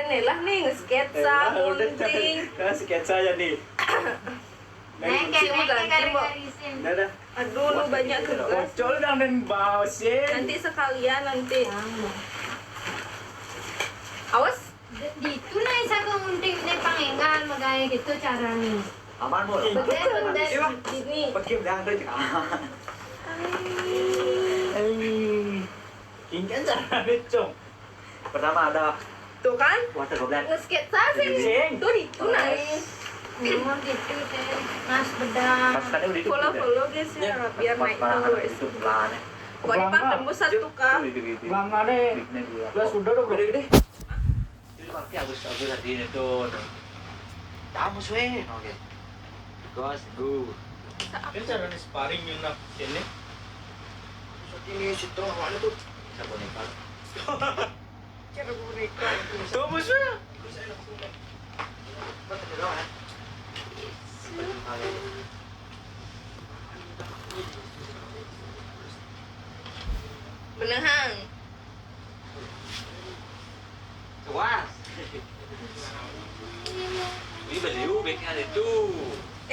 Nelah nih nge-sketsa, gunting. Sketsa aja nih. Garisin. Dadah. Aduh, lu banyak tugas. Bocol dong dan bausin. Nanti sekalian nanti. Awas. Di itu na isa kong munting na pangingan magaya gitu caranya. Aman mo. Betul. Sini. Pakai udah ada cek aman. Ingin caranya cung. Pertama ada Tuh kan? water goblet. Nge-sketsa sih. Sing. Tuh itu naik. Memang gitu teh. Mas bedah. Pasukannya udah itu. Follow guys ya, biar naik terus. Itu pelan. Kok dipak tembus 1K. Bang ada. Udah sudah dong gede. Jadi pakai agus tadi itu. Kamu sih. Oke. Gas go. Ini cara sparring yung nak sini. Ini situ awalnya tuh. Siapa nih Pak? Cara boneka. Tuh musuh. Benehang. Tuas. Ini beliau bikin itu.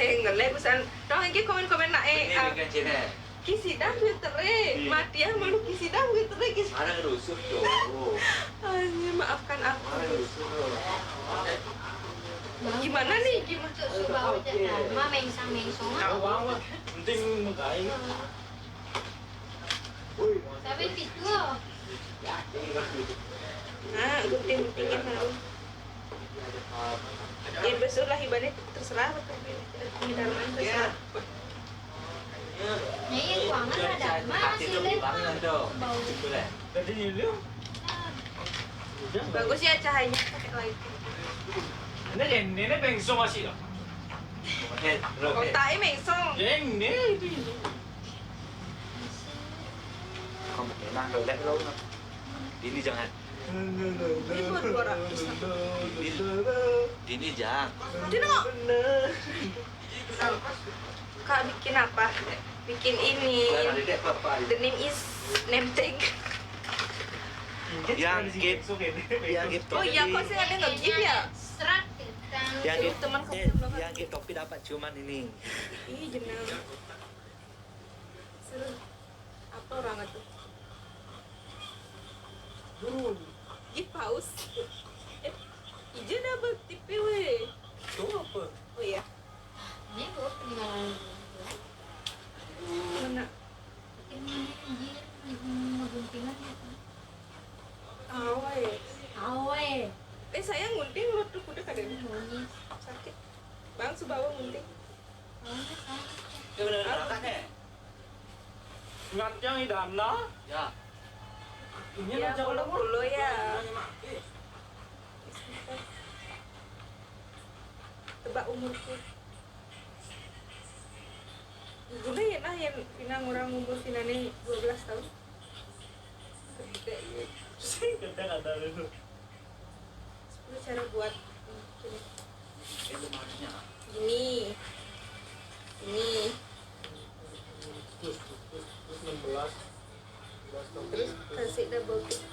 Ngelek pesan. Dong iki komen-komen nak Ini bikin sini. Kisi dah Twitter mati ah malu kisi dah Twitter kisi. Ada ngerusuk tuh. Hanya maafkan aku. Ada ngerusuk tuh. Gimana nih? Gimana? Subaw dyan. Ma, mengsang-mengsong nga. Kawawa. Penting makain. Sabi, pito. Nah, gunting-guntingin harus. Ya besok lah ibadah terserah di dalam terserah. Ngayon, kuangan na dama. Sila bau. Tadi ini Bagus ya cahayanya pakai light. ini bengso masih lah. Otaknya mengsong. Ini. Kamu enak golek lo. Ini jangan. Ini buat 200. Ini jangan. Dino. Kak bikin apa? Bikin ini. The name is name tag. Yang gitu. Oh iya, kok sih ada nge-give ya? Serat. Kita. Yang gitu Teman kamu belum yang gitu topi dapat cuman ini. Ih, jeneng. Seru. Apa orang itu? Gi paus. Ije dapat tipe we. Itu apa? Oh iya. Ini gue peninggalan. Mana? Ini anjir. Ngeguntingan ya. Awe. Awe. Saya ngunting lu tuh udah kada Bunyi. sakit. Bang Subawa ngunting. Awe, awe. Ngat yang idana. Ya. Ini Ya, aja follow dulu ya. Tebak umurku. Guna ya nah yang pinang orang umur sinane 12 tahun. Ketiga iya. Sing kadang ada itu. 10 cara buat gini. Itu maksudnya. Gini. Ini. Terus 16. Terus kasih double tick.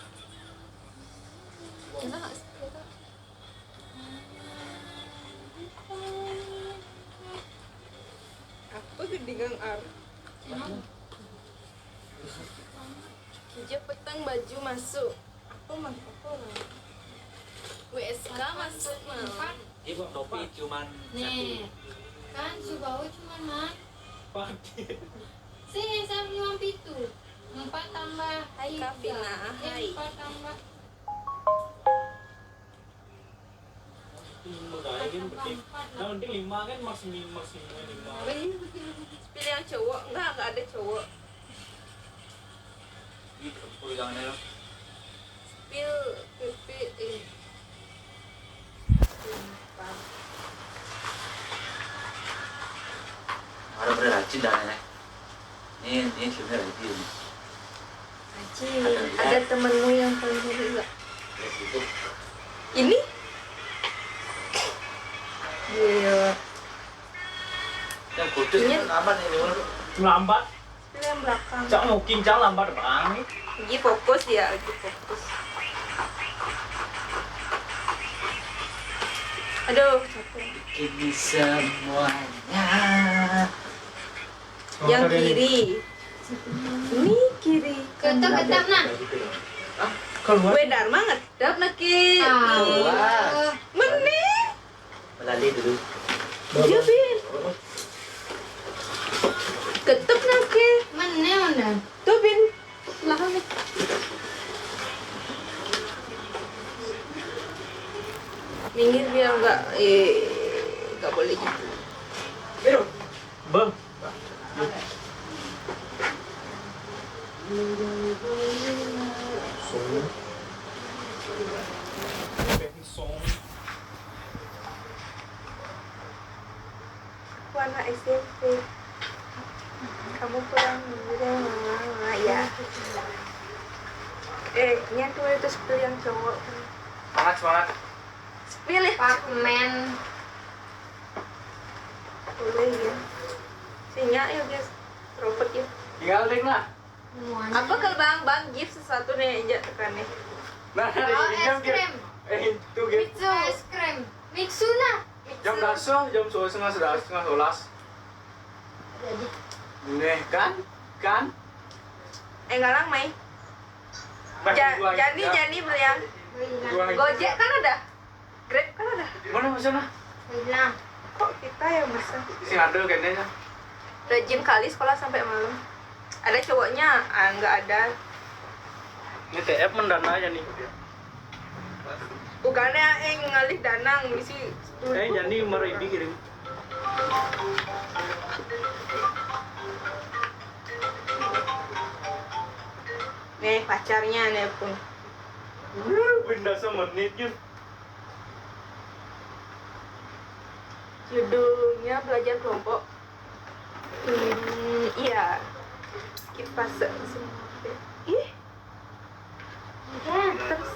Enak nggak sih? Apa gedingang ar? Hijau petang baju masuk. Apa mah? Apa mah? WSK masuk mah. Ibu topi cuman Nih. Kan Subawa cuma mah. Pakai. Sini saya cuma pitu. 4 tambah Hai, 3. Kavina. Hai. 4 tambah. Makain penting. Nah, penting 5 kan maksimal 5. Pilih yang cowok. Enggak ada cowok. itu pegangannya. Pil pipi Ada beracun dah nenek. Ini sebenarnya lagi ini. Ada temenmu yang paling hobi enggak? Itu. Ini? Iya. Yang putus Ini- itu aman ini. Lambat. Pilih yang belakang. Cak mungkin cak lambat bang. Lagi fokus ya, lagi fokus. Aduh, capek. Ini semuanya. Yang kiri. Ini kiri. Ketep nah. Keluar. Gue Dharma ngedap na ki. Ah. Meneh. Melalui dulu. Iya, Bin. Ketep na ki. Mana? Tuh, Bin. Lahan nih. Minggir biar nggak boleh gitu. Biro. Bang. Song. Aku anak SMP. Kamu pulang dulu mama ya. Nyatu itu spill yang cowok. Semangat. Spill ya. Pakmen. Boleh ya. Singa ya guys. Robot ya. Tinggal deh lah. Apa kalau bang gift sesuatu nih injak tekan nih. Nah, Oh, jam es krim. itu gitu. Mixu. Es krim. Mixuna. Jam dasar, jam 11:30. Jadi. Nih kan? Ngalang Mai. Jani beli yang Gojek kan ada. Grab kan ada. Mana maksudnya? Hilang. Kok kita yang mesen? Sing ada kayaknya. Rajin kali sekolah sampai malam. Ada cowoknya, nggak ada. Ini TF mendana aja nih. Bukannya ngalih danang misi. Jadi Maribi kirim. Nih pacarnya nih pun. Benda semenit yun. Judulnya belajar kelompok. Iya. Kipas semua. Ih, terus.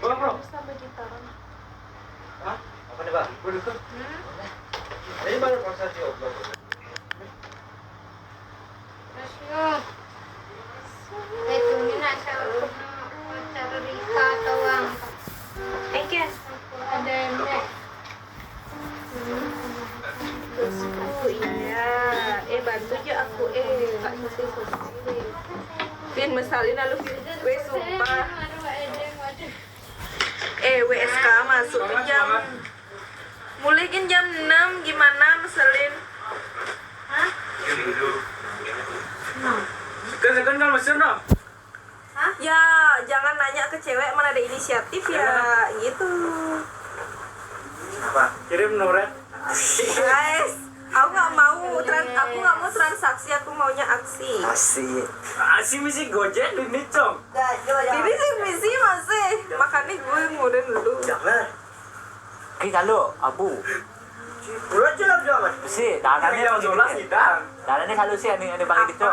Bro. Sampai gitaran. Hah? Apa nih, Bang? Berdua. Ini baru proses diobrol. Rasyo. Itu ni nak cara Rika atau ang. Ken. Ada yang Iya. Bantu aja aku Kak Sisi. Vin mesalin lalu gue sumpah. WSK masuk tuh jam. Mulai kan jam 6 gimana meselin? Hah? Kan mesin dong. Hah? Ya, jangan nanya ke cewek mana ada inisiatif ya, gitu. Apa? Kirim nomornya. Guys, aku nggak mau transaksi, aku maunya aksi. Asyik misi Gojek ini, Cong. Ini sih misi masih, makanya gue nguden dulu. Jangan. Kita lo, abu. Udah jangan. Si, dananya Yang jelas tidak. dananya selalu sih ane bang gitu.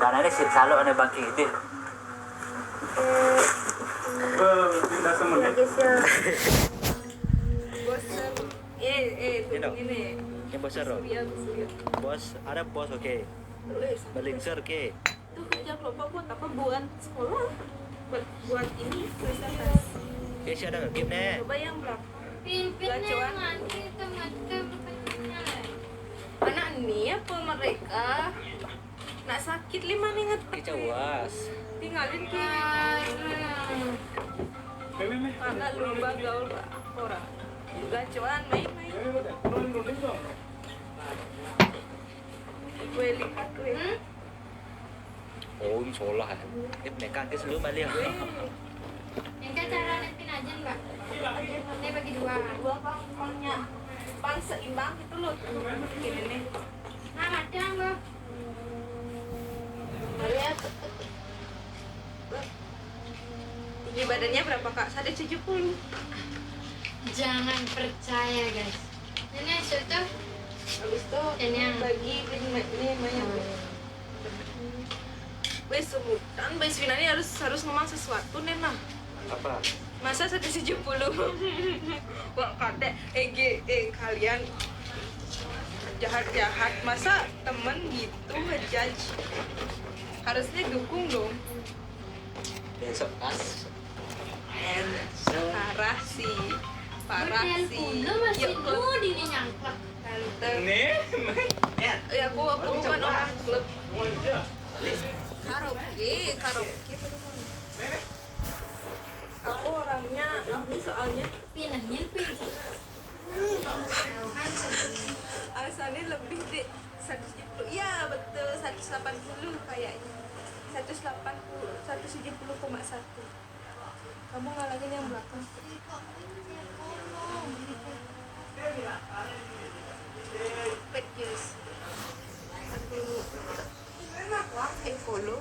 Dananya sih selalu ane bang gitu. Benda semenit. Guys ya. Bosan. Tunggu ini. Yang bos seru. Iya, betul. Bos, ada bos oke. Berlingser oke. Itu kerja kelompok buat apa? Buat sekolah. Buat ini tulisan tes. Oke, sih ada game nih. Coba yang berapa? Pimpinnya nanti teman-teman. Anak ini apa mereka? Nak sakit lima nih ngetek. Cawas. Tinggalin ki. Anak lumba gaul orang. Gacuan main. Gue lihat gue. Oh, sekolah. Ini mereka ke seluruh Malaysia. Yang kan cara nepin aja mbak. Ini bagi dua. Dua pangnya pan seimbang gitu loh. Gini nih. Nah ada mbak. Lihat. Tinggi badannya berapa kak? 170. Jangan percaya guys. Ini suatu. Habis itu Ini yang- bagi ini banyak. Wes sebutan, Wes Vina ini harus ngomong sesuatu nih nah. Apa? Masa 170? Wah kadek, kalian jahat-jahat. Masa temen gitu ngejudge? Harusnya dukung dong. Besok kas. Parah sih. Parah Bertel sih. pula masih Ya, nuh ini nyangkut. tante. Nih, Ya aku bukan orang klub. Karaoke. Aku orangnya ini soalnya Pinahnya pin. alasannya lebih di 170. Iya betul 180 kayaknya. 170,1. Kamu ngalangin yang belakang. Wait, yes. Follow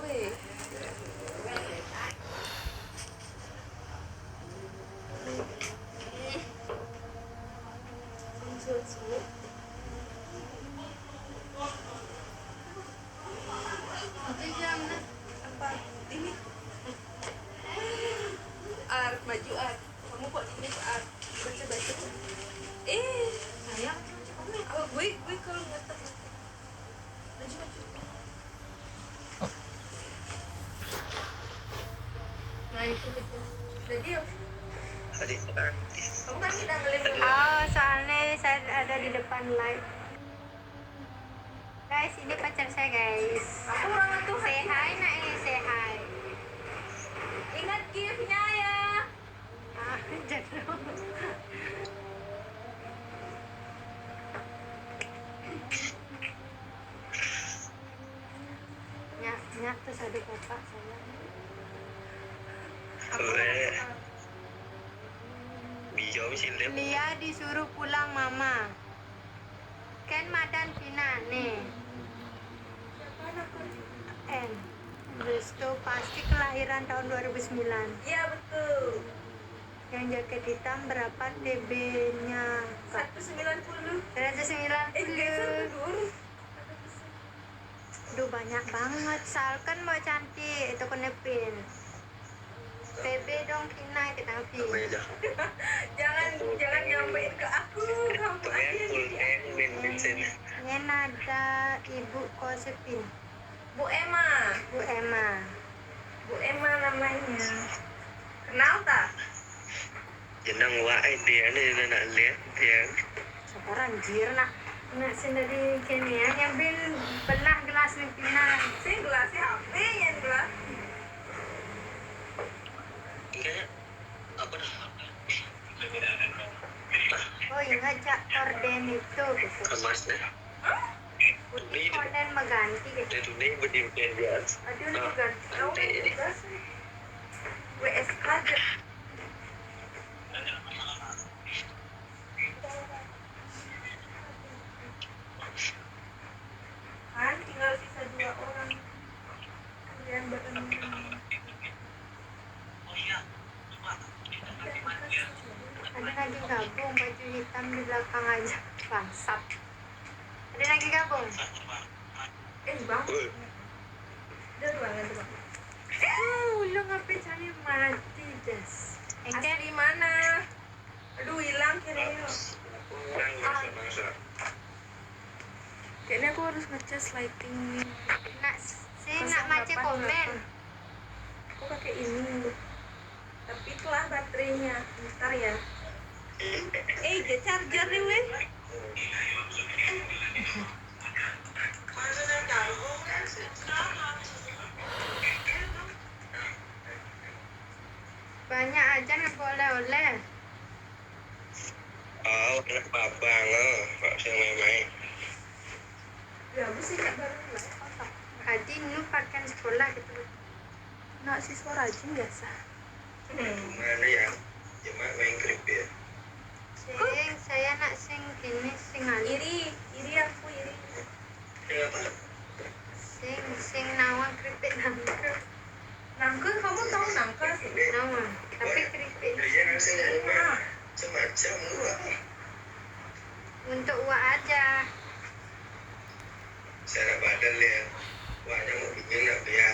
Itu jam na. apa ini art baju art kamu kok ini art baca Sayang. gue kalau ngetek baju Nah itu betul. jadi Tadi kamu kan tidak ngelihat Oh, soalnya saya ada di depan live. Guys, ini pacar saya guys. aku orang tuh Say hi nak ini, say hi. ingat giftnya ya Ah, jatuh. Nyak terus ada bapak saya. Lia disuruh pulang mama. Kan madan Pina nih. N. Restu pasti kelahiran tahun 2009. iya betul Yang jaket hitam berapa TB-nya? 190 190. Duh banyak banget. Salkan mau cantik itu kenepin. TB dong Pina kita pilih. jangan nyampein ke aku kamu aja yang Ini ada Ibu Kosepin. Bu Emma Bu Emma. Bu Emma namanya kenal tak jenang wae dia nih nak lihat dia. Sabar anjir nak. Nak sendiri kini ya. Yang belah gelas nih Pina. sih gelasnya HP yang gelas Enggak. Aku dah. Oh ingat cak orden itu gitu. Kemasnya. Putih orden mengganti gitu. Dari ini berdimpian dia. aduh ini ganti kamu juga sih WSK aja kan tinggal sisa 2 orang kalian berenang Ada lagi gabung baju hitam di belakang aja. Bangsat. Ada lagi gabung. bang udah ruangan tuh bang Lu ngapain cari mati das. asli mana aduh hilang kayaknya kayaknya aku harus ngecas lighting Nak nak mace komen. aku pakai ini tapi telah baterainya bentar ya dia charger nih weh Banyak aja nak oleh-oleh. Oh, anak babang oh, Pak saya main-main. ya aku sih nggak baru lah Adi nu pakaian sekolah gitu. nak siswa rajin biasa Mana ya? Cuma main keripik. Saya nak sing gini sing anu. iri aku iri Ini apa? Sing nawang keripik nangka. nangka kamu tahu nangka sih Nawang, tapi keripik Dia nasi rumah semacam uang. untuk uak aja. Saya badan dia. Uangnya mau bikin apa ya?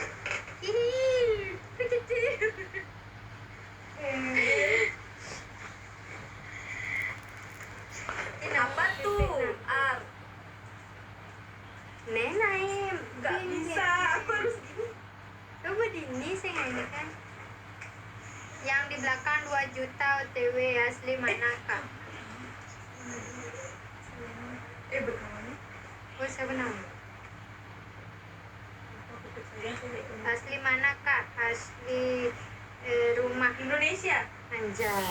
Ih, kecil. apa tuh art Nenai, nggak bisa aku harus gini Coba dini sing ini kan. Yang di belakang 2 juta OTW asli manakah? Bagaimana? Oh, saya benar. Saya Asli mana kak? Asli rumah Indonesia, Anjay.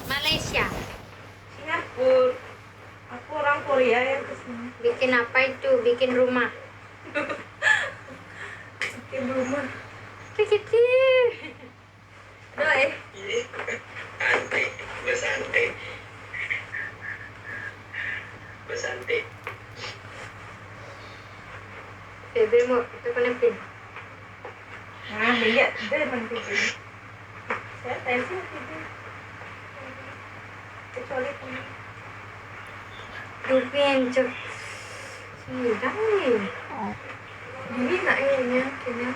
Malaysia. Singapura. Aku orang Korea yang kesini. Bikin apa itu? Bikin rumah. Bikin rumah. Kiki. Doi. Santai, bersantai. Bersantai. Bebe mau itu kenepin. Nah, lihat dia nanti. Saya tensi nanti. Kecuali ini. Rupin cek. Sembilan nih. Ini nak ini kayaknya.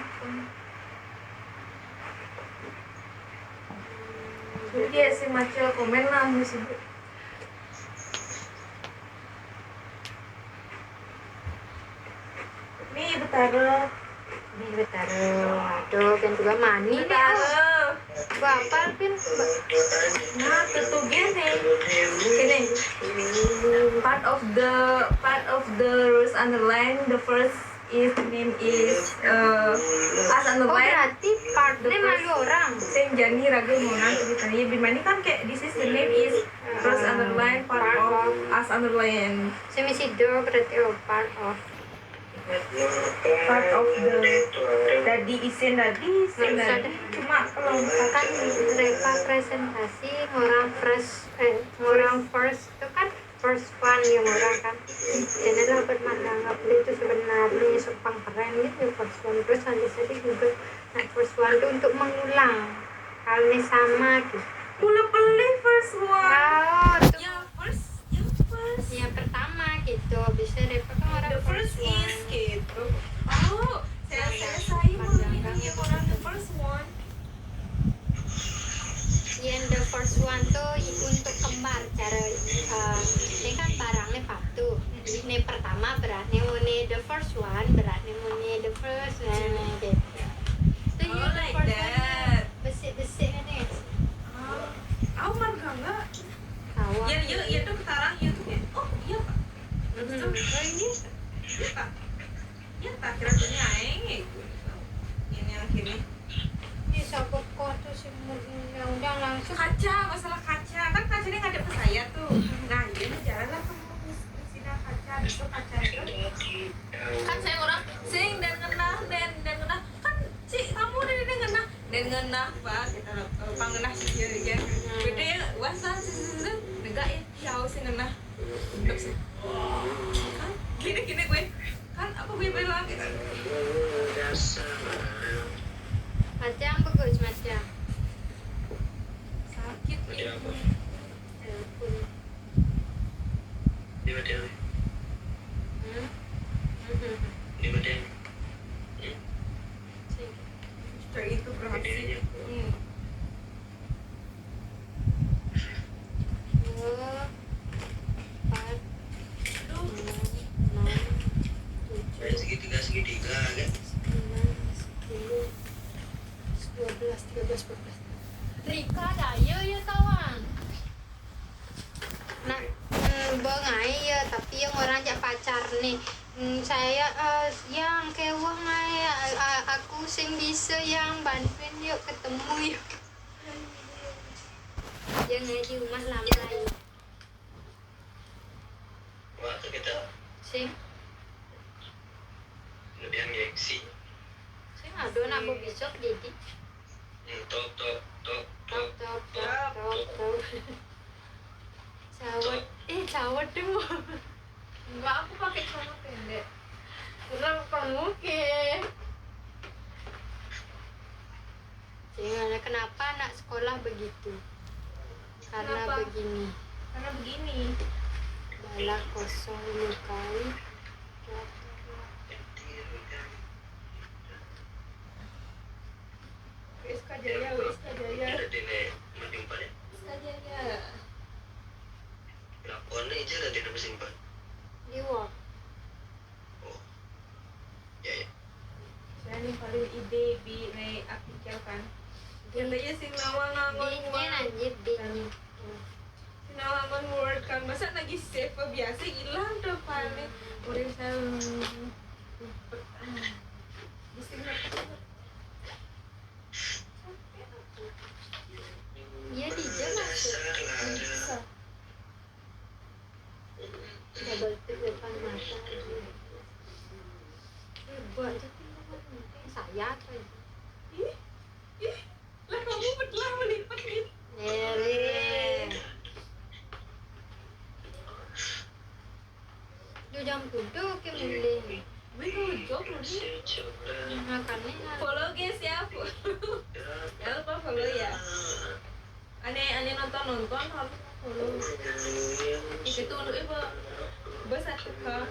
Dia si Macil komen lah musim. Nih betara. Nih betaro. Aduh kan juga mani nih. Betara. Bapak pin. Nah, tutup gini. Gini. Part of the rules underline. The first is name is as Oh underline. berarti partnya malu orang. Same Jani Ragu Mona ceritanya Bimani kan kayak this is the name is first underline part of as underline Semisido berarti part of. the tadi isin tadi cuma kalau Kan mereka presentasi orang first itu kan first one yang orang kan jadi lah bermandangan itu sebenarnya sepang keren gitu first one terus nanti juga nah first one itu untuk mengulang halnya sama gitu. pula beli first one Oh itu yang first yang pertama gitu bisa Reva kan orang the first one. is gitu oh saya memilih yang orang the first one Yang the first one tuh untuk kembar cara ini kan barangnya patu. Ini pertama beratnya muni the first one, beratnya muni the first one gitu. Itu Oh, the like first that. one besik-besik kan ya. aku marga enggak Tawa. ya tuh sekarang ya tuh kayak oh iya pak Oh ini iya pak iya pak kira-kira aing gitu ini yang kini di sabuk kok tuh si undang langsung. kaca masalah kaca kan kacanya ngadep ke saya tuh nah ini jalan lah kamu sini kaca itu kaca itu kan saya orang sing dan ngenah kan si kamu dan ngenah pak kita pangenah sih ya beda ya wasan sih enggak ya jauh sih ngenah untuk sih kan gini gue kan apa gue bilang gitu Macam bagus macam. sakit Ada apa? Telepon. Di badan. Di badan. itu berhasil Dua, empat, aduh enam, tujuh, Segitiga kan? 9, 10, 12, 13, 14. Rika daya ya kawan. Nah, bengai ya tapi yang orang jak pacar nih. Saya yang kewang aku sing bisa yang bantuin yuk ketemu yuk. Yang di rumah lama lagi. Waktu kita Sing lebih gengsi. sing ada nak mau besok jadi. Tok. Cawat tuh. enggak aku pakai celana pendek Kurang kamu ke. Jangan kenapa anak sekolah begitu? Karena Kenapa? begini. karena begini Bala kosong lukai. wis kajaya Ada dene mending pada. kajaya Lakonnya aja ada tidak bersimpan. Di walk. Oh. Ya. saya nih paling ide naik artikel kan. Katanya sing nawangangon Dingin anjir, dingin. nawangan word kan masa lagi save biasa hilang tuh file udah saya Iya di jam masuk. Bisa. Double tip depan mata. Buat saya tuh. ih lah kamu telah melipat gitu. Itu jam duduk ke mulai. Gue jawab lagi. Makannya Follow guys ya, jangan lupa follow ya. Aneh nonton harus follow. Itu untuk ibu besar tuh kalau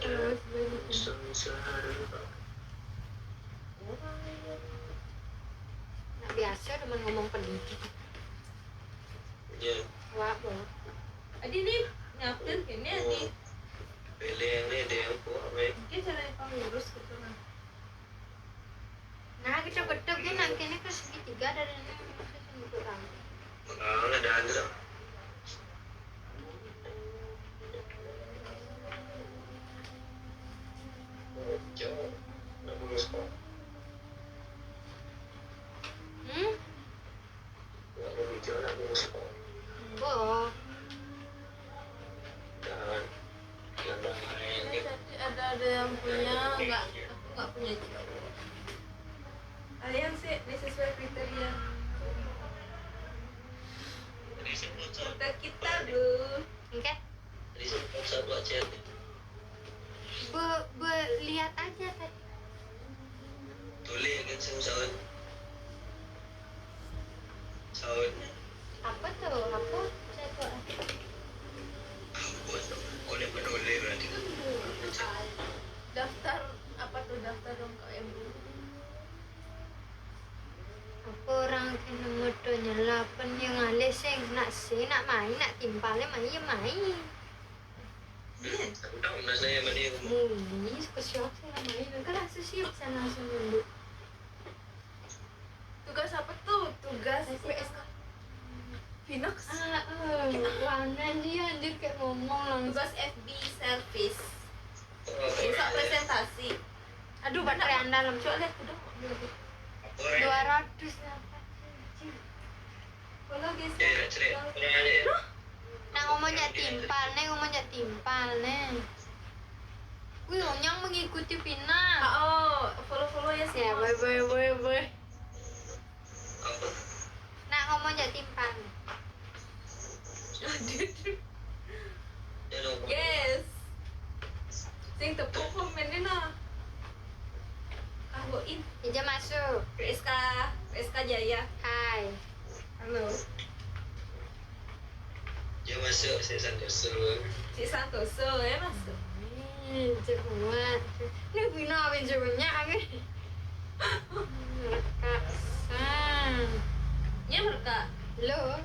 nah, biasa teman ngomong pendidik. Ya, Wah, boh. Adi nih nyapir gini Adi. pilih ini dia apa? Dia cara yang lurus gitu kan. Nah, kita betul kan nantinya ke segitiga dari ini masih untuk rambut. Ada. Jauh. Bagus kok. Bagus kok. Boh. Jangan. Jangan main. Ada yang punya nggak punya juga. Ada yang sih sesuai kriteria. Kota kita bu. Oke. Jadi sempat satu aja. Lihat aja tadi. Tulis kan sahut. Sahut. Apa tuh? Apa? Saya tuh. Oleh penulis berarti. Daftar apa tuh daftar dong KM dulu. Apa orang kena motornya 8 yang alih sing nak main nak timpalnya main ya main. Aku tahu nasanya sama dia. Muli suka siap saya main kan langsung siap saya langsung dulu. Tugas apa tuh? Tugas PSK. Pinox. Warna dia anjir kayak ngomong langsung. Tugas FB service. Besok presentasi. Aduh baterai anda dalam Coba lihat udah. 200 apa? Kalau guys. Nah ngomongnya timpal nih. Wih, Onyang mengikuti Pina. Oh, follow ya Ya, semua. boy. Nah ngomongnya timpal. Yes. Sing tepuk komennya nah. Anggoin Ija masuk. PSK Jaya. Hai. Halo. Dia masuk saya Santoso. Si Santoso ya masuk. Cek muat. Ini Pina apa banyak kan? Rekasan. Nya mereka Lo.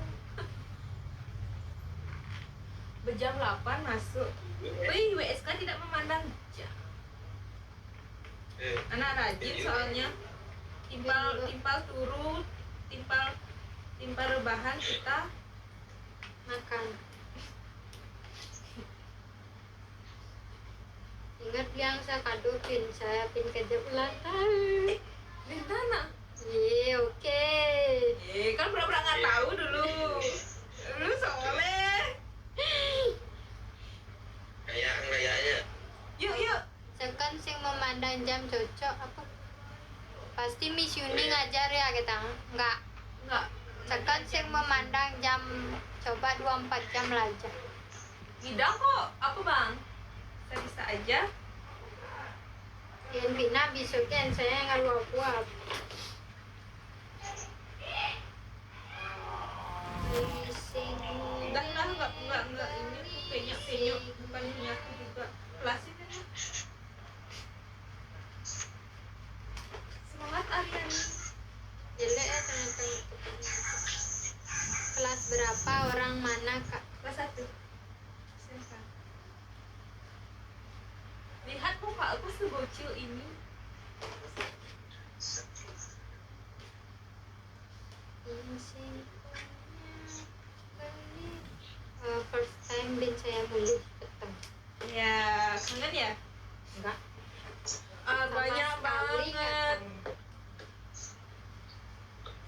berjam 8 masuk. Wih, WSK tidak memandang jam. Anak rajin soalnya. Timpal turun, timpal rebahan kita Makan. Ingat yang saya kado pin saya pin kerja ulang tahun. Lintana. Ye, oke. Kan pura-pura nggak tahu dulu. Lu soleh. Kayaknya. Yuk. Sekan sing memandang jam cocok apa? Pasti Miss Yuni ngajar ya kita. Enggak. Sekan sing memandang jam coba 24 jam aja. Tidak kok, aku bang. Saya bisa aja. Yang Pina besoknya saya ngaluap-luap. Enggak ini tuh penyok bukan minyak juga. Plastik kan. Semangat Ariani. Jelek ya ternyata. Kelas berapa orang mana kak? Kelas 1. SMK. Lihat muka aku sebocil ini. Sing first time bin saya mulai ketemu. Ya, kangen ya? Enggak. Banyak banget.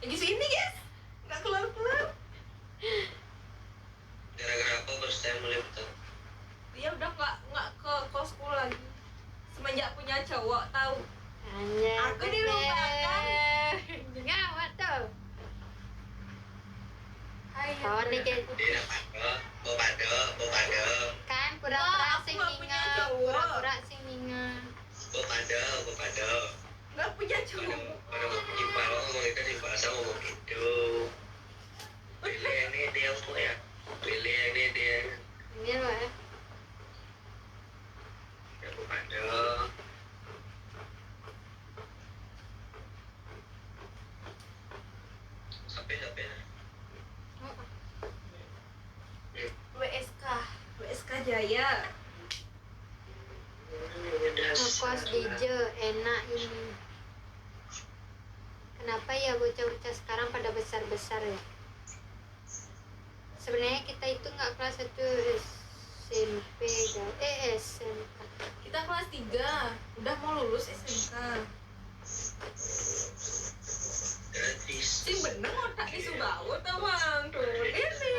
Lagi sini guys, nggak keluar-keluar. Gara-gara apa first time mulai bertemu? Dia udah nggak ke kosku lagi. Semenjak punya cowok tahu. Hanya Aku dilupakan. Ngawat tuh. Hai. Kawan nih kayak Dia pada. kan pura-pura Aku sing nggak punya ninga, cowok. pura-pura sing ninga. Pada. Nggak punya cowok. Pada di Palo ngomong itu di bahasa ngomong gitu. Pilih yang ini dia apa ya? Pilih yang ini dia. Ini loh ya. Ya pada. Sampai. WSK Jaya. Ngekos di Je, enak ini. Kenapa ya bocah-bocah sekarang pada besar-besar ya? Sebenarnya kita itu nggak kelas 1 SMP, SMK. Kita kelas 3, udah mau lulus SMK. Gratis. Sing bener otak di Subawa tawang tuh. Ini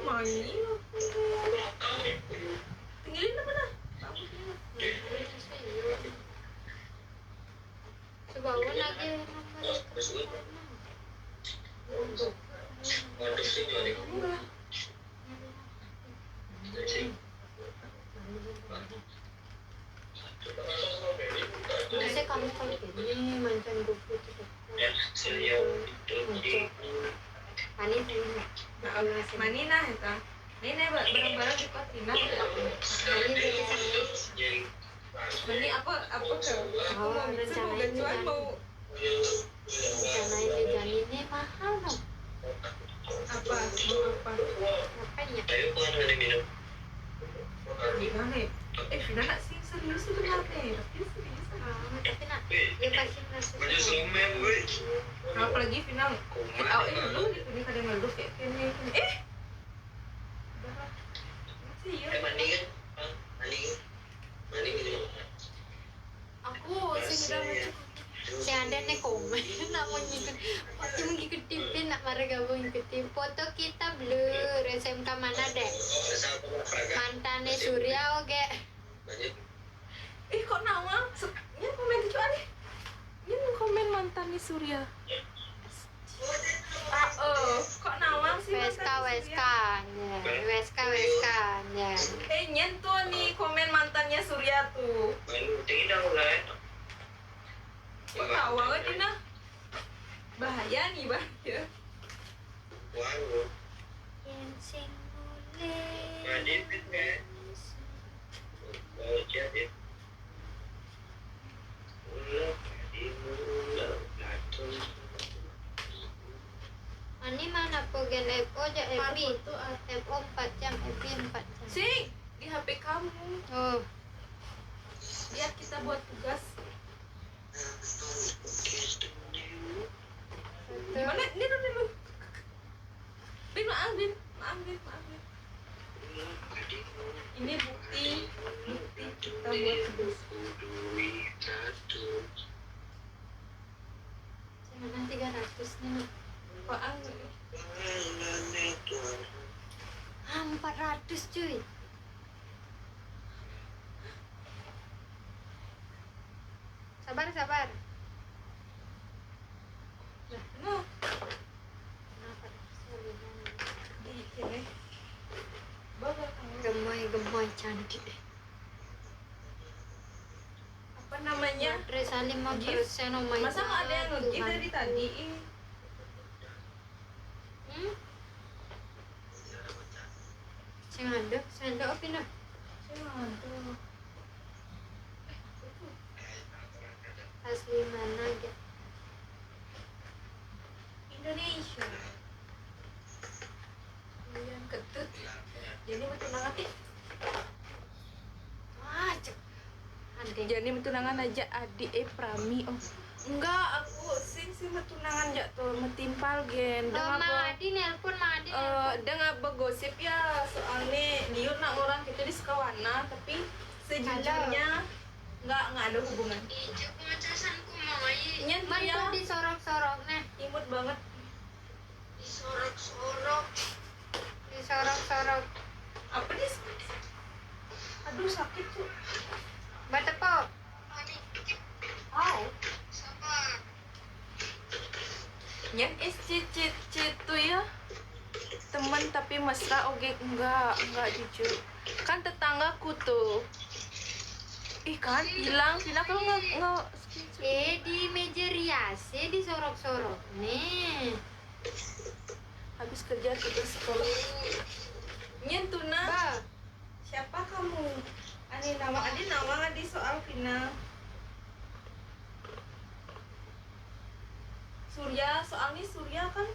main. Tinggalin apa dah? Sebawa lagi nomor. Waduh sih jadi. Biasanya kamu kalau gini mancan buku itu. Ya, saya itu. Panik ini. Manina eta. Ini barang-barang di Patina. Panik itu sana. Ini apa ke? Aku mau rencana ini cuan kan. mau Karena ini janinnya mahal dong. apa? Mau apa? Ngapain ya? Ayo kan ada minum. Di mana? Vina nak sih serius sebenarnya. Tapi serius. Tapi nak, dia pasti merasa. Baju semen gue. Apalagi Vina. Kumat. Ini dulu ini kadang ngeluh kayak gini. Masih ya. Mandi kan? Mandi gitu. Aku sih udah macam Si ada nih komen nak mau ngikut, pasti mau ngikutin nak marah gabung ngikutin foto kita blur SMK mana deh? Mantannya Surya oke. kok nawang? Ini komen itu aneh. Ini komen mantannya Surya. Kok nawang sih WSK nya. Nyentuh nih komen mantannya Surya tuh. Kok nawang aja nah? Bahaya nih bahaya. Yang sing mulai. Ani mana pogen FO aja FB FO 4 jam FB 4 jam. Sing di HP kamu. Oh, Biar kita buat tugas. Gimana? Ini dulu. Bin, maaf Bin. Ini bukti kita buat tugas. mana 300 nih? Apaan? 400 cuy. Sabar. No. Kenapa? Di sini. Bawa kamu. Gemoy cantik. Apa namanya? Resa 5%, oh my Masa nggak ada yang God, nge-gift Tuhan. dari tadi? Sing ada apa nih? Aduh. Asli mana ya? Indonesia. Yang ketut. Jadi tunangan Jadi tunangan aja adik Prami. Oh enggak, aku sing tunangan jak tuh metimpal gen. Oh, Mang Adi nelpon, Mang Adi nelpon. Dengan bergosip ya soalnya liur nak orang kita di sekawana tapi sejujurnya nggak ada hubungan. Ijo pengecasanku mau aja Nyen Man ya kok disorok-sorok nih, imut banget. disorok-sorok. disorok-sorok. Apa nih? Aduh sakit tuh. Batepo. Mami, Au. sabar. Nyen SCC tuh ya teman tapi mesra oge enggak jujur. Kan tetanggaku tuh. Ih kan hilang, Vina kalau nggak Di meja rias, disorok-sorok nih. habis kerja kita sekolah. Nyen tuna. Ba, Siapa kamu? Ani nama adi soal Vina. Surya, soalnya Surya kan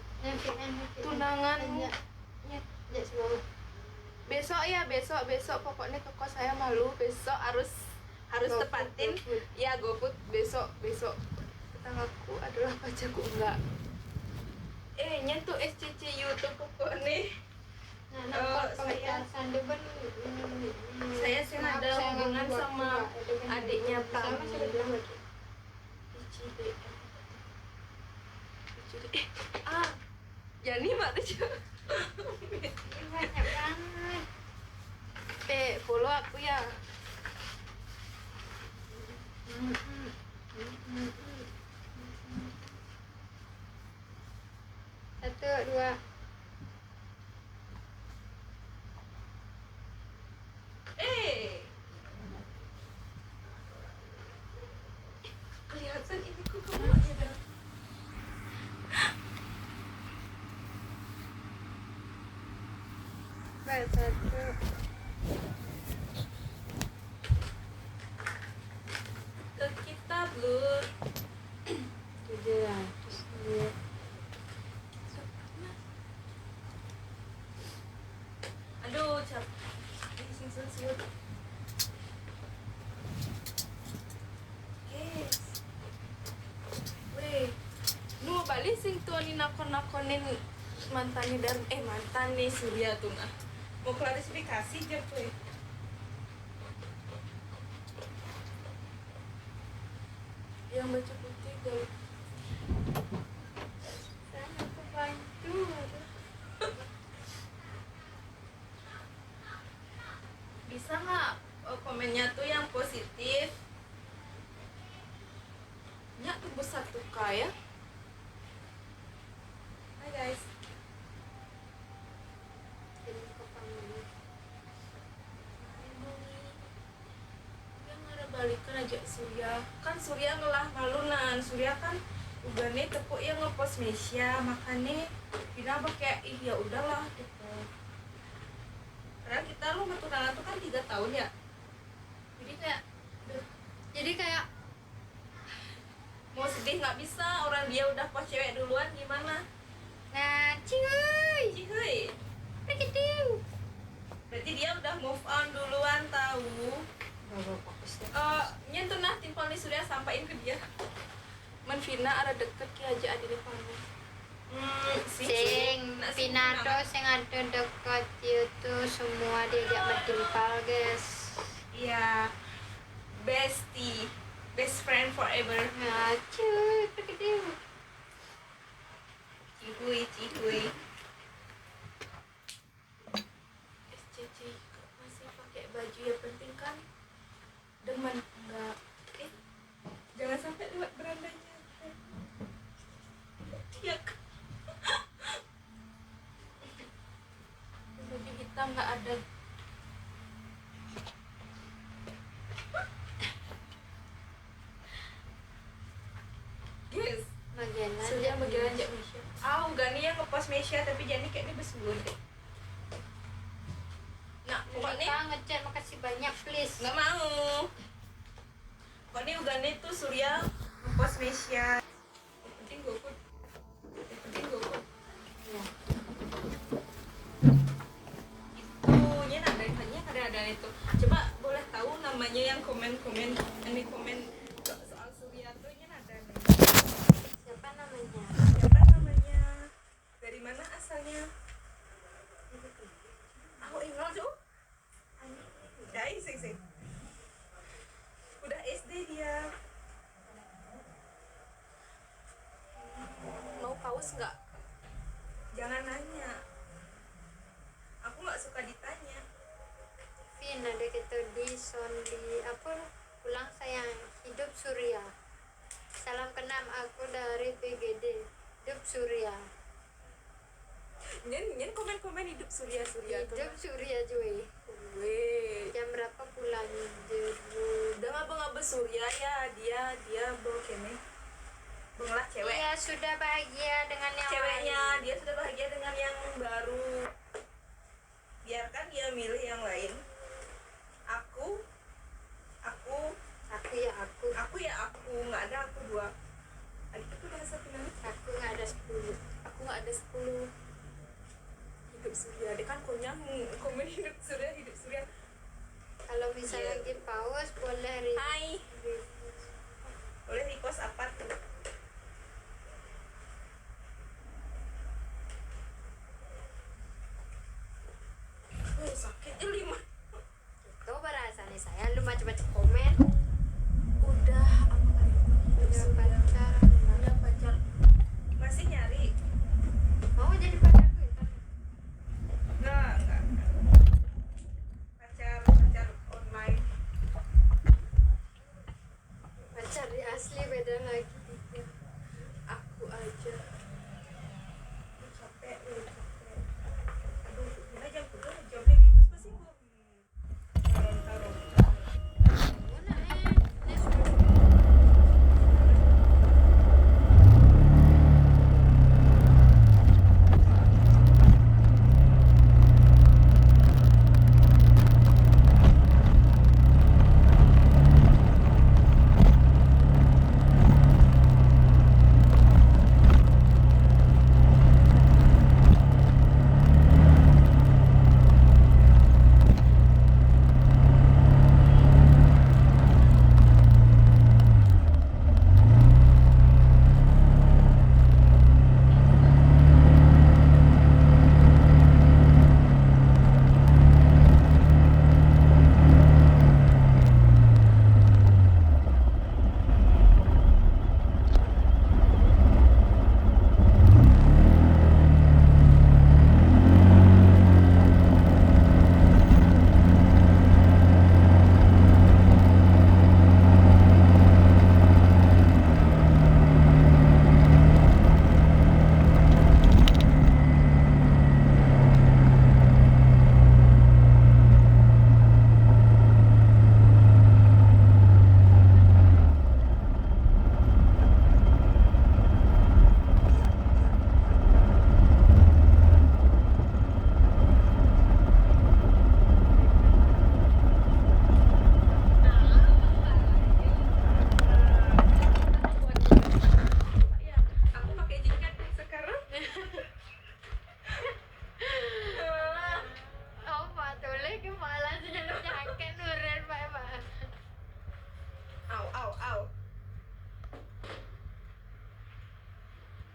tunangan. Ya, semua. Besok pokoknya ke kos saya malu. Besok harus tepatin. Ya GoFood besok. Tetanggaku adalah pacarku enggak. Nyentuh SCC YouTube pokoknya. Saya sih ada hubungan sama adiknya Prami. Jani mak tuh. Banyak banget. Follow aku ya. Satu, dua. Kelihatan ini kok kamarnya dah. Baik, satu. Ke kita blur. 700 duit. Aduh, capek. Siut. Yes. Weh, nu balik sing tuh ni nakonin mantannya dan mantan nih Surya tuh nah. Mau klarifikasi aja tuh. Yang baca putih gal. Sana aku bantu. Bisa nggak komennya tuh yang positif? Nyak tembus 1K ya. Hai guys. Yang ada balikan aja Surya. Kan Surya ngelah malunan. Surya kan ugane tepuk yang ngepost Mesia, makanya Vina kayak ya udahlah gitu. Karena kita lu tunangan tuh kan 3 tahun ya. Jadi kayak mau sedih nggak bisa, orang dia udah post cewek duluan gimana? Nah, cuy. Cihuy. Begitu. Berarti dia udah move on duluan tahu. Nyentuh nah timpal nih sudah sampaikan ke dia. Men Vina ada deket ki aja adine panu. Sing Pinato sing ada dekat itu semua diajak metimpal, guys. Iya. Bestie. Best friend forever. Nah, cuy, begitu. Cihuy. SCC masih pakai baju ya penting kan demen enggak. Jangan sampai lewat berandanya. Tiak. Baju hitam nggak ada. Guys, Surya bagian aja Mesia. Gani yang ngepost Mesia tapi jadi kayak dia bersebut deh. Nah, pokoknya Kita ngechat makasih banyak, please. nggak mau. Pokoknya Uganda itu Surya ngepost Mesia. Yang penting GoFood. Ya. Itunya ada itu. Coba boleh tahu namanya yang komen soal Surya tuh nya ada. Siapa namanya? Siapa haus nggak? Jangan nanya. Aku nggak suka ditanya. Vin ada gitu di apa pulang sayang hidup Surya. Salam kenal aku dari PGD hidup Surya. Nyen komen hidup Surya Hidup Surya cuy. Weh, Jam berapa pulang? udah ngaba Surya ya, dia bawa kene. Benglah cewek. Dia sudah bahagia dengan yang Ceweknya lain. dia sudah bahagia dengan yang baru. Biarkan dia milih yang lain. Aku Aku ya aku nggak ada aku dua. Adik itu udah satu kan? aku nggak ada 10. Aku nggak ada 10. Hidup Surya, dia kan konyang komen hidup Surya. Kalau misalnya Iya. lagi pause boleh Hai, boleh request apa tuh? Sakit 5. itu berasannya saya lu macam-macam komen. Udah apa kali hidup Udah Surya? pacaran Udah pacar. Masih nyari? mau jadi pacarku ya? Enggak. Pacar online. Pacar di asli beda lagi. Aku aja. Capek. Aduh, udah jam 3, jamnya bebas pasti gua. Taruh. Mana Aku pakai jaket sekarang. oh Pak Tole kepala senyum jaket nuren Pak. Au.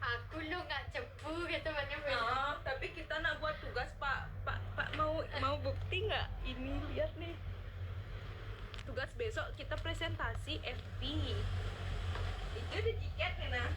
Aku lu nggak cepu gitu mana Nah, tapi kita nak buat tugas Pak mau bukti nggak? Ini lihat nih. Tugas besok kita presentasi FP. Itu ada jaketnya nah.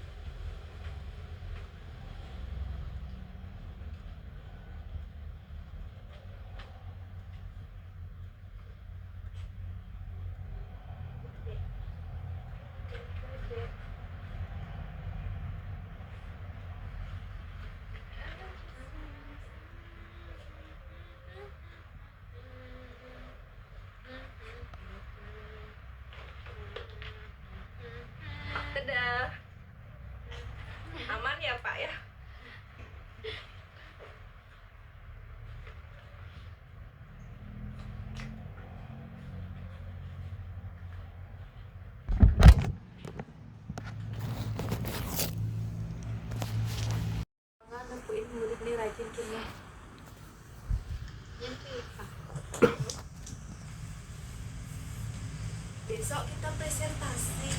Dadah. Aman ya Pak ya? Nepuin murid nih rajin kini. Besok kita presentasi.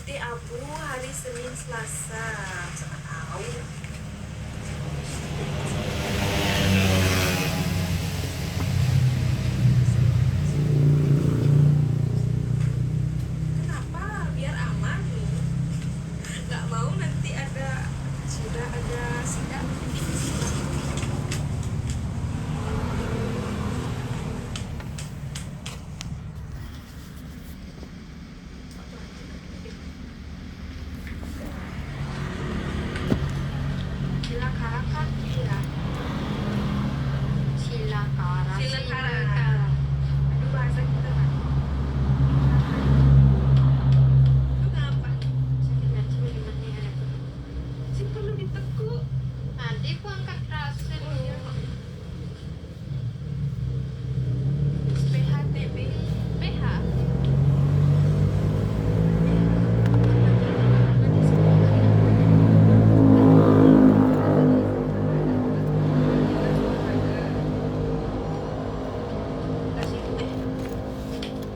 Nanti Abu hari Senin Selasa. Siapa tahu. Kenapa? Biar aman. Nggak mau nanti ada sidang. Silakan sila. Silakara. Silakara. Aduh bahasa kita kan. Itu ngapa? Sih perlu ditekuk. Nanti aku angkat rasen dulu. PHTB. PH.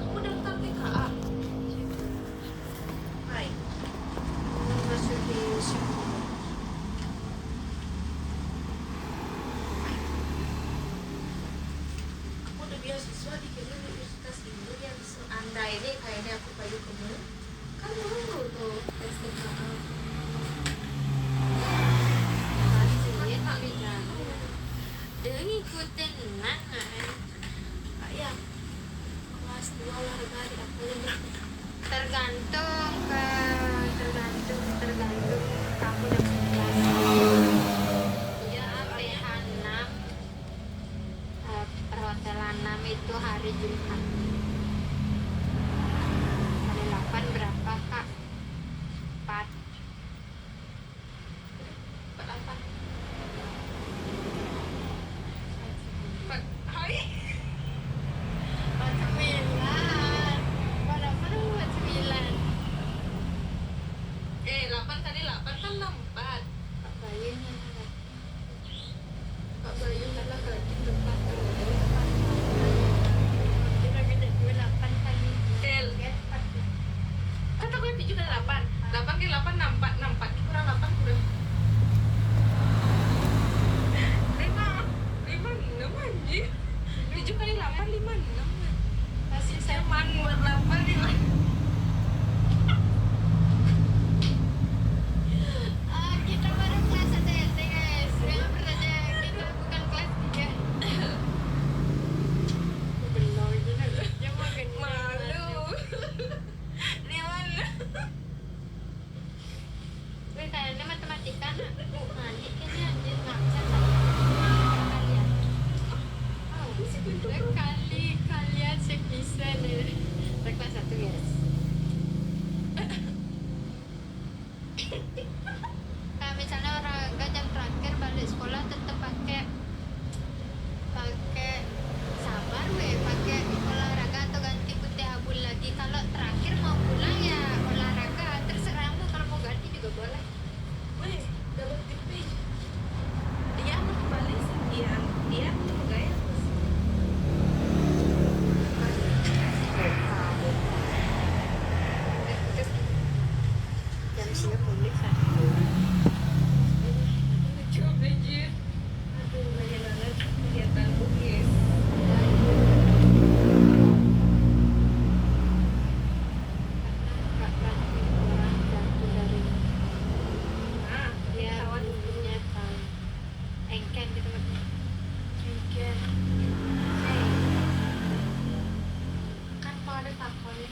Kamu daftar TKA? Hai. Masuk di sekolah. Aku udah beasiswa di Universitas Indo yang Anda ini kayaknya aku payu kamu. Kan dulu tuh tes TKA. Pasti tak bisa. Dia ngikutin nana. Ayah. Kelas 2 olahraga di aku yang Tergantung kamu yang kelas. Ya PH 6 perhotelan 6 itu hari Jumat. Hari 8 berapa kak? 4. apa? Hai. 8 kali 8 kan 64. Kak Bayunya Kak Bayu karena gaji depan Dia 8 kali. L. Kata gue 7 kali 8. 8 kali 8 64. 64 kurang 8 kurang 56 anjir. 7 kali 8 56. Masih saya Cuman buat 8 nih. kita baru kelas 1 SD guys. Jangan bertanya, kita bukan kelas 3. Belum gitu. Dia mau gendong. Malu. Di mana? Gue kayaknya matematika nak. Mandi kayaknya anjir nggak bisa kalian. Oh, kalian sebisa nih. Kita kelas 1 guys. Kayak misalnya olahraga jam terakhir balik sekolah tetap pakai sabar pakai olahraga atau ganti putih abu lagi. Kalau terakhir mau pulang ya olahraga, terserahmu kalau mau ganti juga boleh. Weh, double tipis. Dia mau kembali sekian. Dia mau gaya terus. Jam siap publik satu. Lucu aja. Aduh, banyak banget kegiatan bugis. Kak Ranti orang jatuh dari Nah, dia kawan dulunya tahu engken gitu kan. Engken. Kan kalau ada takonnya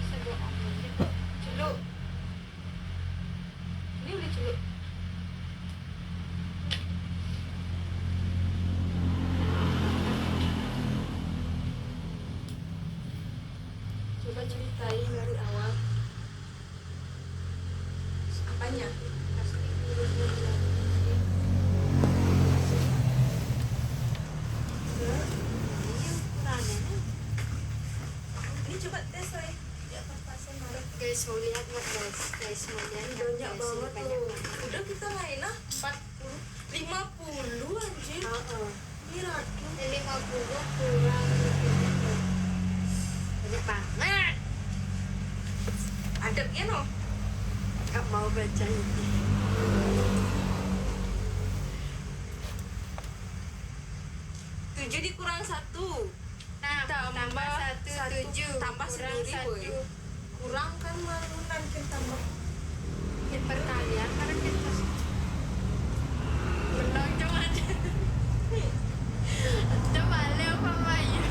bisa bohong gitu. Celuk. Ini udah celuk. Coba ceritain dari awal. Apanya? guys mau lihat nggak guys mau lihat nggak, Banyak guys? banget Ini tuh. banget. Udah kita main lah 40, 50 anjir. Oh. Ini ratu. 50 kurang gitu. Banyak banget. Adab ya no. Gak mau baca ini. Tujuh dikurang 1. Nah, tambah 7 tambah sendiri boy. Kurang kan malu nanti tambah. Hit perkalian karena kita menang cuma coba Leo sama Ayu.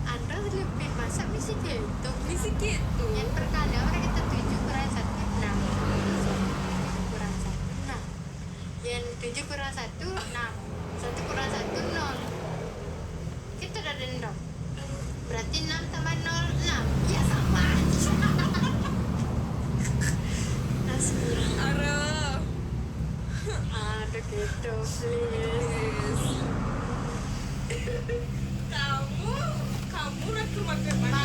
Anda lebih masa misi gitu. Misi gitu. Yang perkalian karena kita 7 kurang 1 6 kurang 1 6. Yang 7 kurang 1 6. 1 kurang 1 0. Kita udah dendam. Berarti 6 tambah 0 6. Ya sama. Nasir. Aduh. Aduh gitu please. Kamu ratu makan Maka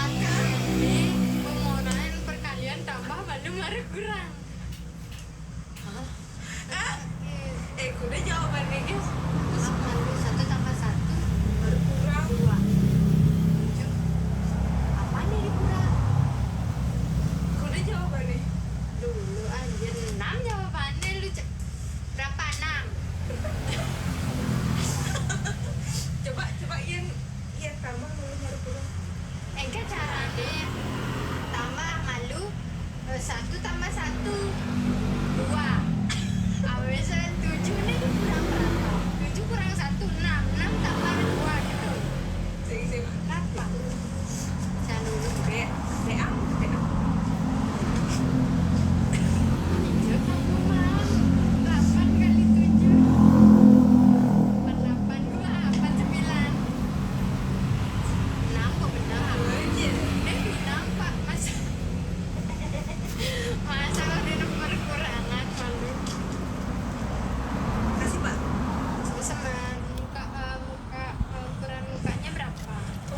ini pemohonan perkalian tambah baru baru kurang. Hah? Kuda jawabannya guys. Lalu 1 tambah 1 Baru kurang. 2 7. Apa nih dikurang? Kuda jawabannya. Dulu anjir 6 jawabannya lu berapa 6? Coba yang tambah dulu baru kurang. Enggak caranya tambah malu 1 tambah 1 2. Awalnya 7 nih kurang berapa? 7 kurang 1 6 6 tambah 2 gitu. Sing. Berapa? Saya dulu Kayak Iya kamu mau 8 kali 7 8 gua 9 6 kok benar bilang pak masa kalau di nomor kurangan malu kasih Pak. sama muka ukuran mukanya berapa? 7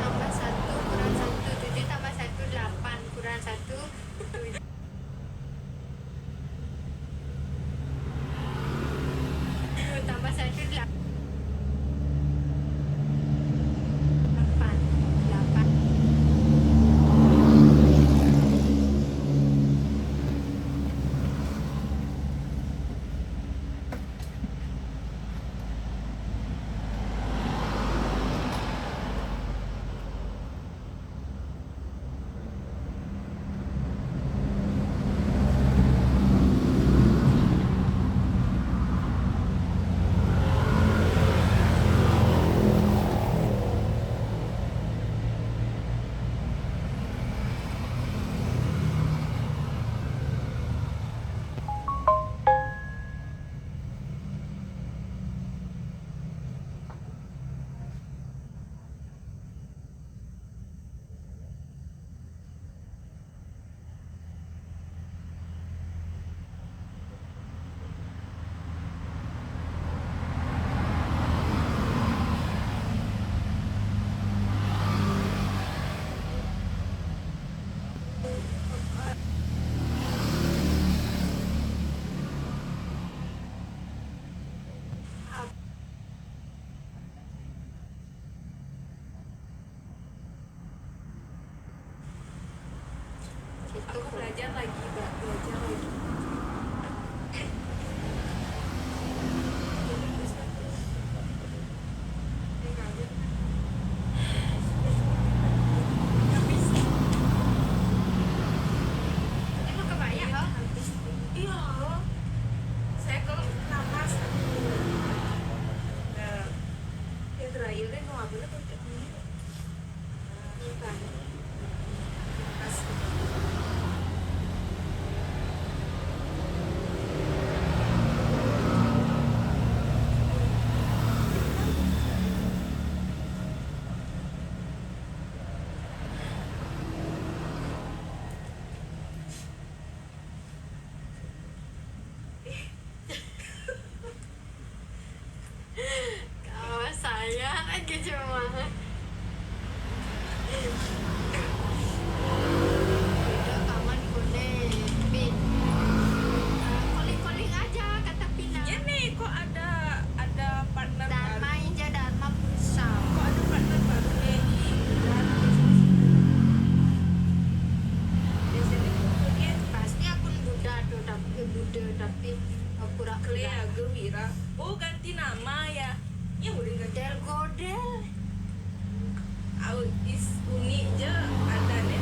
tambah 1 kurang 1 7 tambah 1 8 kurang 1 7 tambah 1 8 Aku belajar lagi. emang kebayang oh? Iya. Saya kalau napas. Nah, ya terakhir deh mau ambil apa ini? Bukan. pertama ya udah gak Godel. au is uni je ada nih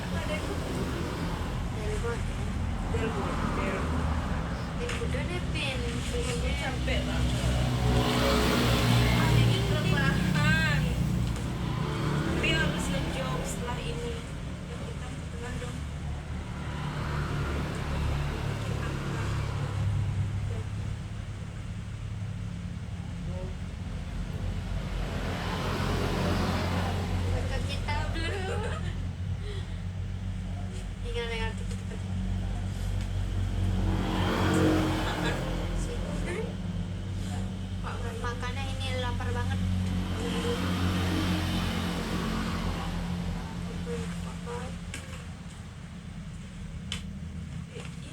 apa ada itu Del Godel deh pin. capek banget ada ini rebahan tapi harus ngejok setelah ini ya kita kebetulan dong Foto kita belum. Tinggal cepet-cepet. Makannya ini lapar banget.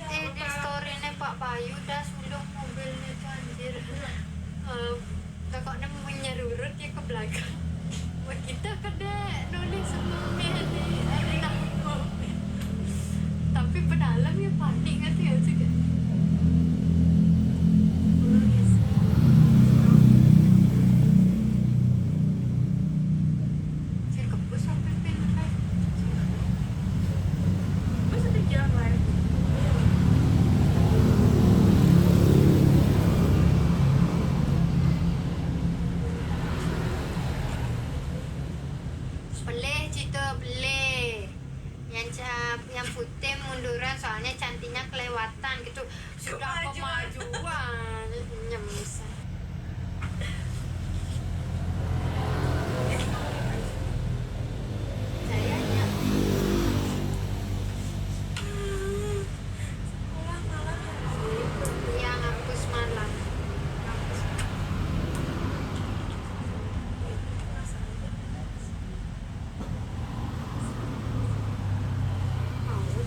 Di story-nya Pak Bayu dah sulung mobilnya tuh anjir. Takutnya mau nyerurut ya ke belakang. Buat kita kada nulis sebelumnya di dalam. Tapi pedalam ya panik ngerti gak sih? Saya kebus sampai pindah. masa di jalan Boleh Cito, boleh. Yang putih munduran soalnya cantiknya kelewatan gitu. Sudah kemajuan. Nyemsa. Kayaknya sekolah malam yang hapus malam.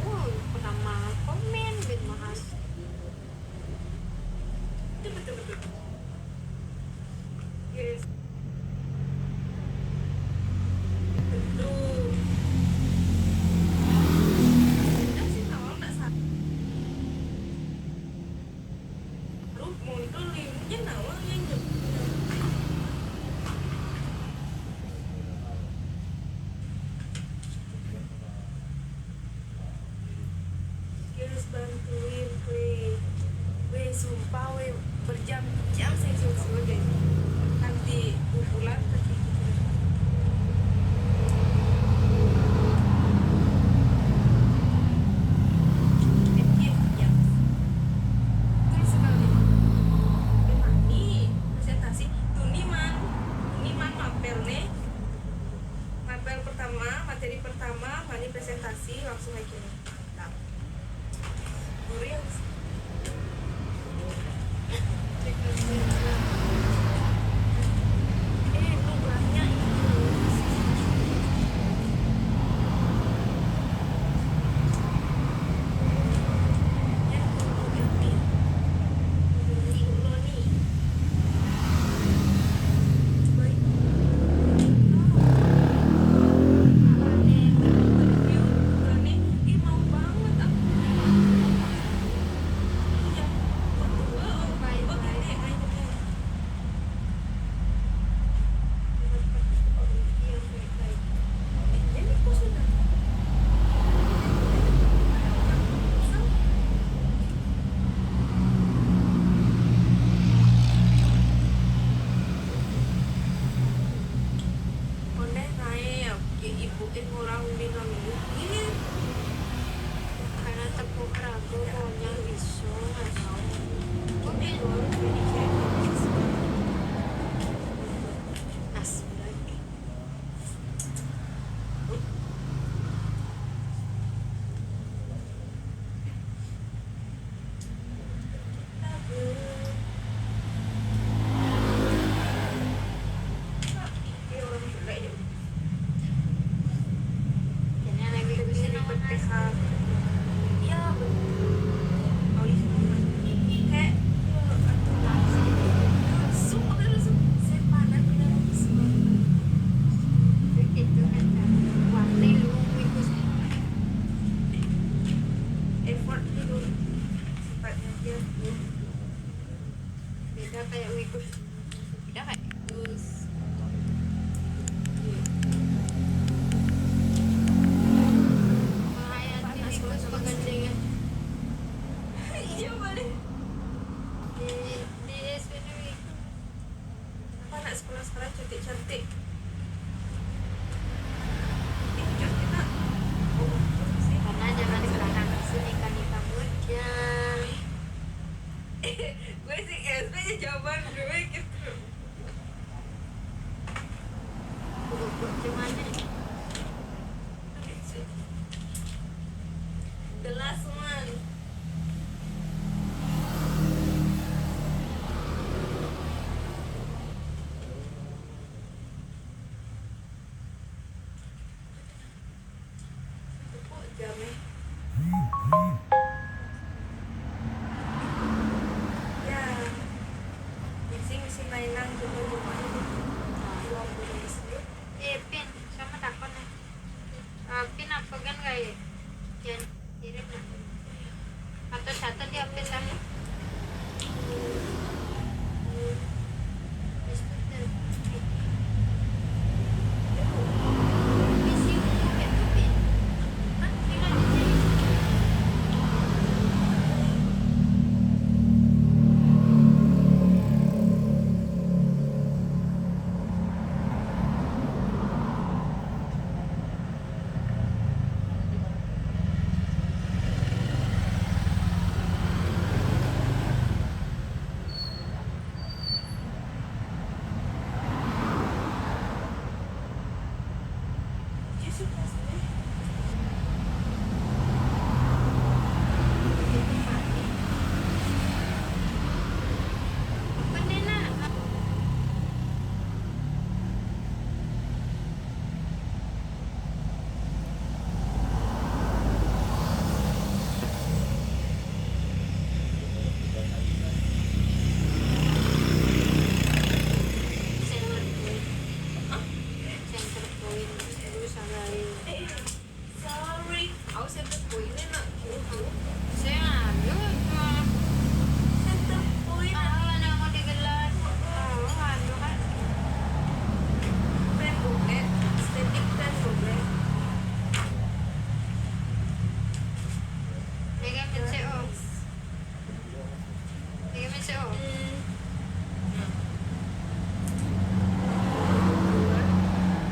Oh, pertama komen bin mahas. betul yes betul udah sih awal nggak salah rup muncul limnya nawang yang harus bantuin we sumpah we berjam-jam saya suruh deh nanti pulang pergi ya betul sekali mani presentasi tuniman mapel nih mapel pertama materi pertama mani presentasi langsung kayak gini nah guru yang nubahnya The last one. Kok jamnya? Ya. Misi mainan juga lumayan. Pin sama takon ya. Pin apa kan kayak yang kirim lah. Atau catat di HP sama. Misi umum ya tuh pin. Kan pin aja sih. Apa nih nak? Center point dulu sama Sorry. Aku center point nak. saya ambil Center point. yang mau digelar anu kan Rainbow Black. Static Rainbow Black. dengan PCO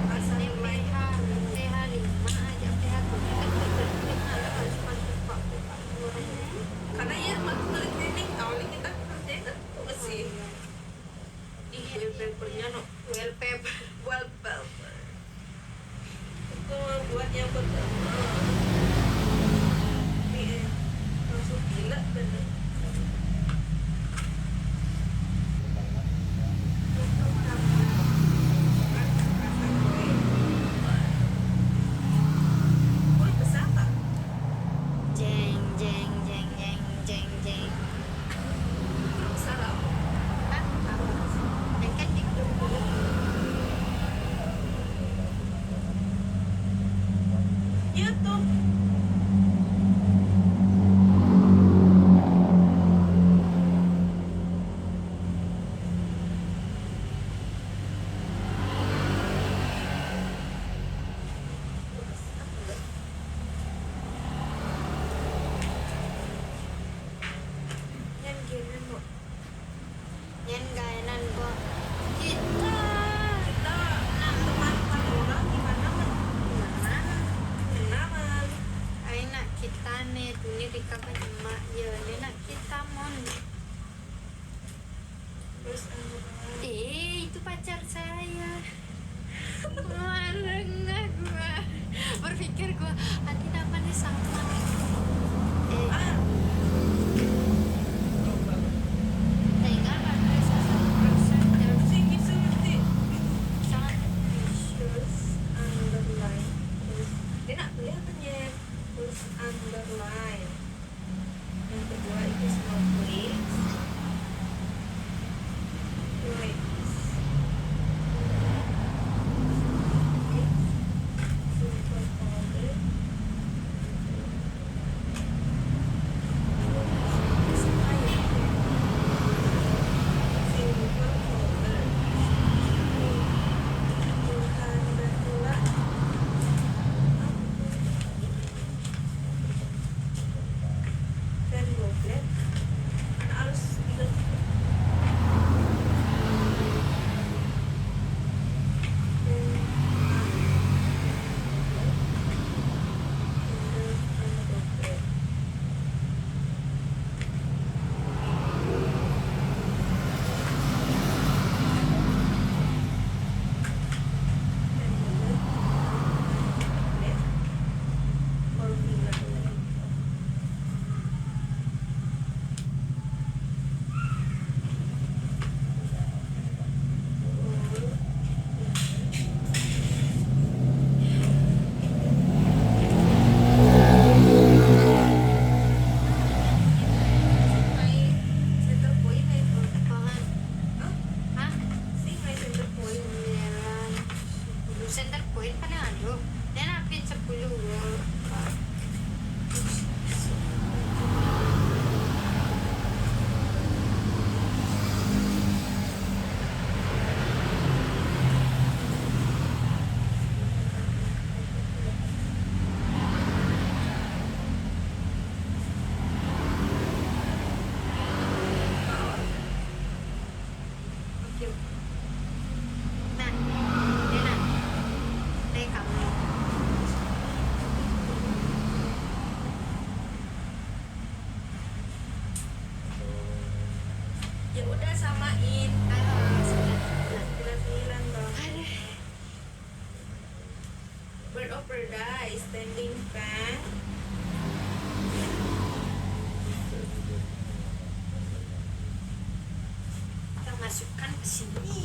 Asal ini main. PH5 aja PH7 ada harus masuk Karena ya maksudnya training awalnya kita kerjain kan masih di wallpapernya no wallpaper itu buat yang pertama ini langsung gila bener. Woi, besar tak? jeng jeng jeng jeng jeng jeng Besar tak? yang kan Iya tuh. Yang gini no. yang gainan kok kita Kita teman-teman orang gimana man? Kenalan. ay nak kita nih tuh nih di kapan emak ya nih nak kita mon Terus itu pacar saya marengah gua berpikir gua hati namanya sama tinggal baterai 1% ya sing itu mesti sangat terus underline terus dia nak kelihatannya terus underline. Yang kedua itu snowflakes. Flakes. Simple folder. Simple folder. Tuhan bertulah. guys, standing fan. Kita masukkan ke sini.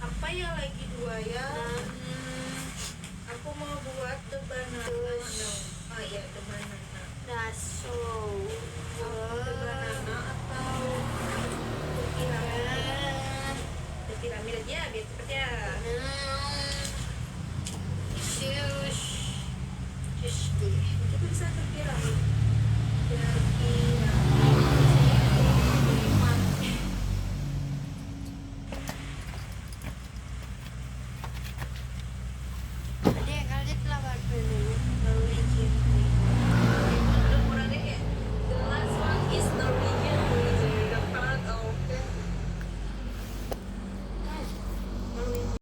Apa ya lagi dua ya?